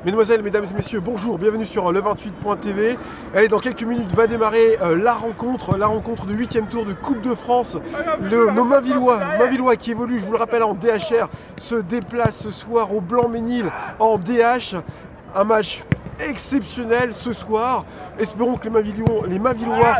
Mesdemoiselles, mesdames et messieurs, bonjour, bienvenue sur le28.tv. Allez, dans quelques minutes va démarrer la rencontre du 8e tour de Coupe de France. Nos Mainvillois qui évoluent, je vous le rappelle, en DHR, se déplacent ce soir au Blanc-Ménil en DH. Un match exceptionnel ce soir. Espérons que les Mainvillois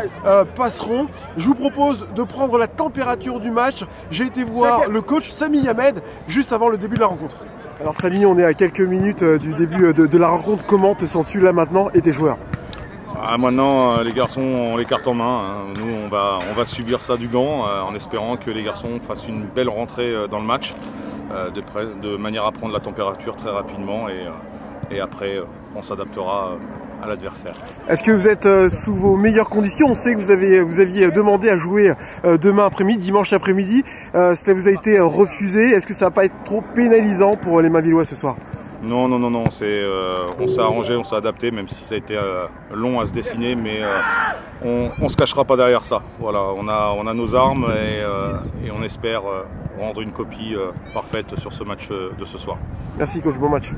passeront. Je vous propose de prendre la température du match. J'ai été voir le coach Samy Hamed juste avant le début de la rencontre. Alors Samy, on est à quelques minutes du début de la rencontre. Comment te sens-tu là maintenant et tes joueurs? Maintenant, les garçons ont les cartes en main. Nous, on va subir ça du gant en espérant que les garçons fassent une belle rentrée dans le match de manière à prendre la température très rapidement et après, on s'adaptera à l'adversaire. Est-ce que vous êtes sous vos meilleures conditions? On sait que vous aviez demandé à jouer demain après-midi, dimanche après-midi. Cela vous a été refusé. Est-ce que ça va pas être trop pénalisant pour les Mainvillois ce soir? Non. On s'est arrangé, on s'est adapté, même si ça a été long à se dessiner, mais on se cachera pas derrière ça. Voilà, on a nos armes et on espère rendre une copie parfaite sur ce match de ce soir. Merci coach, bon match.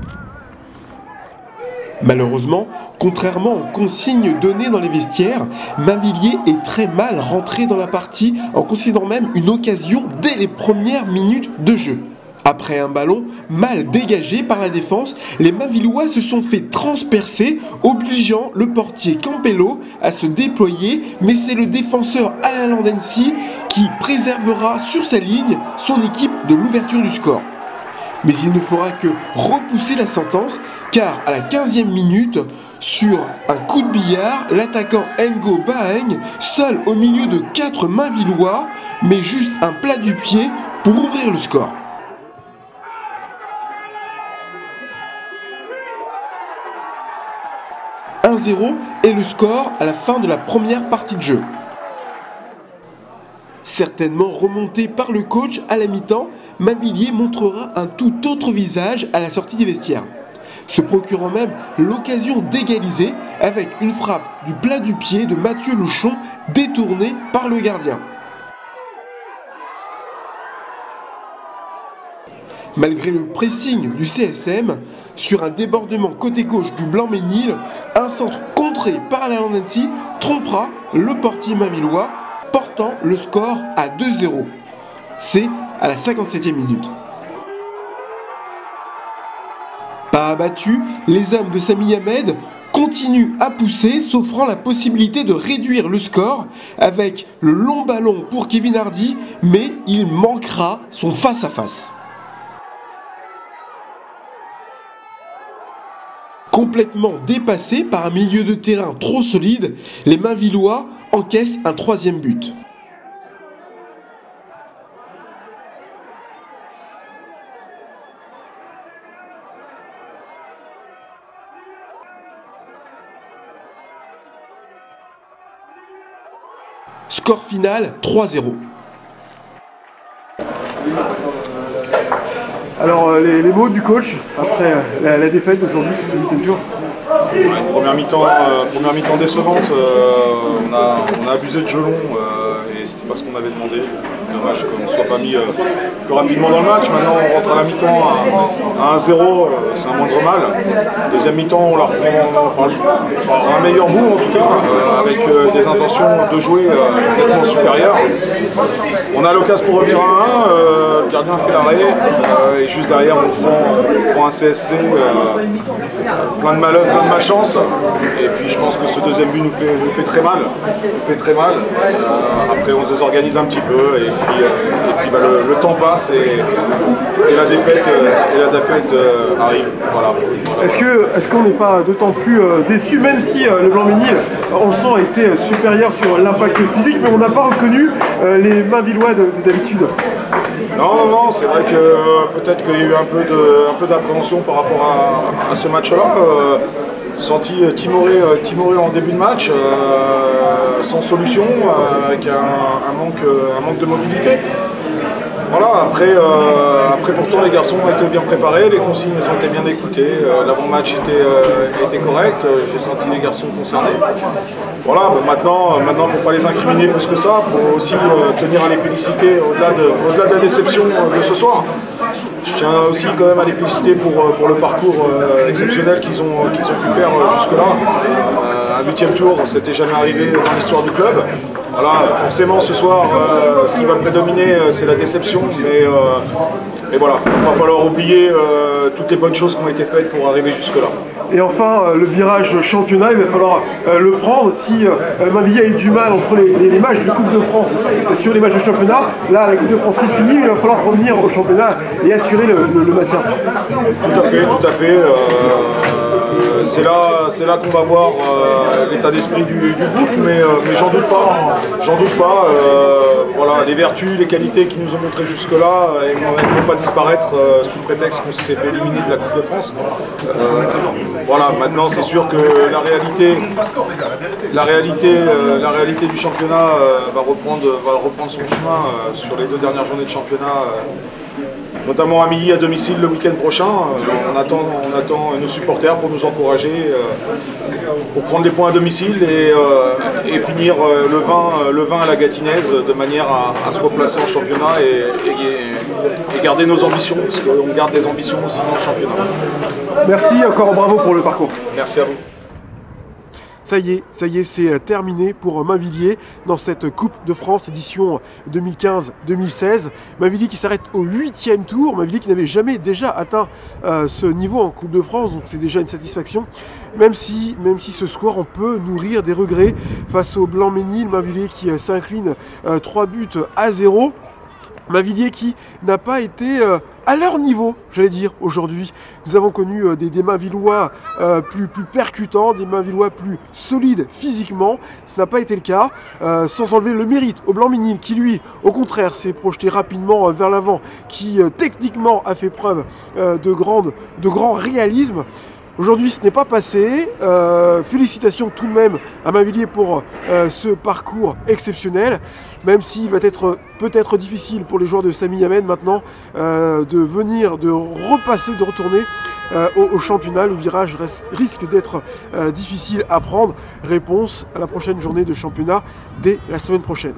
Malheureusement, contrairement aux consignes données dans les vestiaires, Mainvilliers est très mal rentré dans la partie en considérant même une occasion dès les premières minutes de jeu. Après un ballon mal dégagé par la défense, les Mainvillois se sont fait transpercer, obligeant le portier Campello à se déployer, mais c'est le défenseur Alain Landensi qui préservera sur sa ligne son équipe de l'ouverture du score. Mais il ne fera que repousser la sentence, car à la 15e minute, sur un coup de billard, l'attaquant Ngo Baeng, seul au milieu de 4 Mainvillois, met juste un plat du pied pour ouvrir le score. « 1-0 est le score à la fin de la première partie de jeu. Certainement remonté par le coach à la mi-temps, Mainvilliers montrera un tout autre visage à la sortie des vestiaires, se procurant même l'occasion d'égaliser avec une frappe du plat du pied de Mathieu Louchon détournée par le gardien. Malgré le pressing du CSM, sur un débordement côté gauche du Blanc-Ménil, un centre contré par Alain Landensi trompera le portier mainvillois, portant le score à 2-0. C'est à la 57e minute. Pas abattus, les hommes de Samy Hamed continuent à pousser, s'offrant la possibilité de réduire le score avec le long ballon pour Kevin Hardy, mais il manquera son face-à-face. Complètement dépassés par un milieu de terrain trop solide, les Mainvillois encaissent un 3e but. Score final 3-0. Alors les mots du coach après la défaite d'aujourd'hui sur ce 8e tour. Première mi-temps décevante, on a abusé de jeu long et c'était pas ce qu'on avait demandé. C'est dommage qu'on ne soit pas mis plus rapidement dans le match. Maintenant on rentre à la mi-temps à 1-0, c'est un moindre mal. Deuxième mi-temps on la reprend par un meilleur bout en tout cas, avec des intentions de jouer nettement supérieures. On a l'occasion pour revenir à 1, le gardien fait l'arrêt et juste derrière on prend un CSC plein de malchance et puis je pense que ce deuxième but nous fait très mal. Après on se désorganise un petit peu et puis le temps passe et la défaite arrive. Voilà. Est-ce qu'on n'est pas d'autant plus déçu, même si le Blanc-Ménil, on le sent, a été supérieur sur l'impact physique, mais on n'a pas reconnu les Mainvillois d'habitude? Non, c'est vrai que peut-être qu'il y a eu un peu d'appréhension par rapport à ce match-là. Senti timoré en début de match, sans solution, avec un manque de mobilité. Voilà, après pourtant les garçons ont été bien préparés, les consignes ont été bien écoutées, l'avant-match était correct, j'ai senti les garçons concernés. voilà, maintenant, il ne faut pas les incriminer plus que ça. Il faut aussi tenir à les féliciter au-delà de la déception de ce soir. Je tiens aussi quand même à les féliciter pour le parcours exceptionnel qu'ils ont pu faire jusque-là. Un 8e tour, c'était jamais arrivé dans l'histoire du club. Voilà, forcément ce soir, ce qui va prédominer, c'est la déception, mais voilà, il va pas falloir oublier toutes les bonnes choses qui ont été faites pour arriver jusque-là. Et enfin, le virage championnat, il va falloir le prendre. Si Mainvilliers a eu du mal entre les matchs de Coupe de France et sur les matchs de championnat, là, la Coupe de France est finie, mais il va falloir revenir au championnat et assurer le maintien. Tout à fait. C'est là qu'on va voir l'état d'esprit du groupe, mais j'en doute pas. Voilà, les vertus, les qualités qui nous ont montrées jusque-là, elles ne vont pas disparaître sous prétexte qu'on s'est fait éliminer de la Coupe de France. Voilà, maintenant c'est sûr que la réalité du championnat va reprendre son chemin sur les 2 dernières journées de championnat. Notamment à Milly à domicile le week-end prochain. On attend nos supporters pour nous encourager, pour prendre des points à domicile et finir le 20 à la Gatinaise de manière à se replacer en championnat et garder nos ambitions, parce qu'on garde des ambitions aussi dans le championnat. Merci, encore bravo pour le parcours. Merci à vous. Ça y est, c'est terminé pour Mainvilliers dans cette Coupe de France édition 2015-2016. Mainvilliers qui s'arrête au 8e tour, Mainvilliers qui n'avait jamais déjà atteint ce niveau en Coupe de France, donc c'est déjà une satisfaction. Même si ce soir on peut nourrir des regrets face au Blanc-Ménil, Mainvilliers qui s'incline 3-0. Mainvilliers qui n'a pas été à leur niveau, j'allais dire, aujourd'hui. Nous avons connu des Mainvillois plus percutants, des Mainvillois plus solides physiquement. Ce n'a pas été le cas, sans enlever le mérite au Blanc-Ménil qui, lui, au contraire, s'est projeté rapidement vers l'avant, qui techniquement a fait preuve de grand réalisme. Aujourd'hui, ce n'est pas passé. Félicitations tout de même à Mainvilliers pour ce parcours exceptionnel, même s'il va être peut-être difficile pour les joueurs de Samy Yamen maintenant de retourner au championnat. Le virage risque d'être difficile à prendre. Réponse à la prochaine journée de championnat dès la semaine prochaine.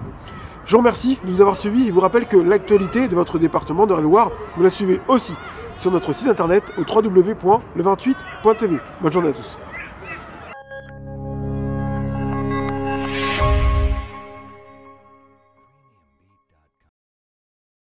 Je vous remercie de nous avoir suivis et vous rappelle que l'actualité de votre département d'Eure-et-Loir, vous la suivez aussi sur notre site internet au www.le28.tv. Bonne journée à tous.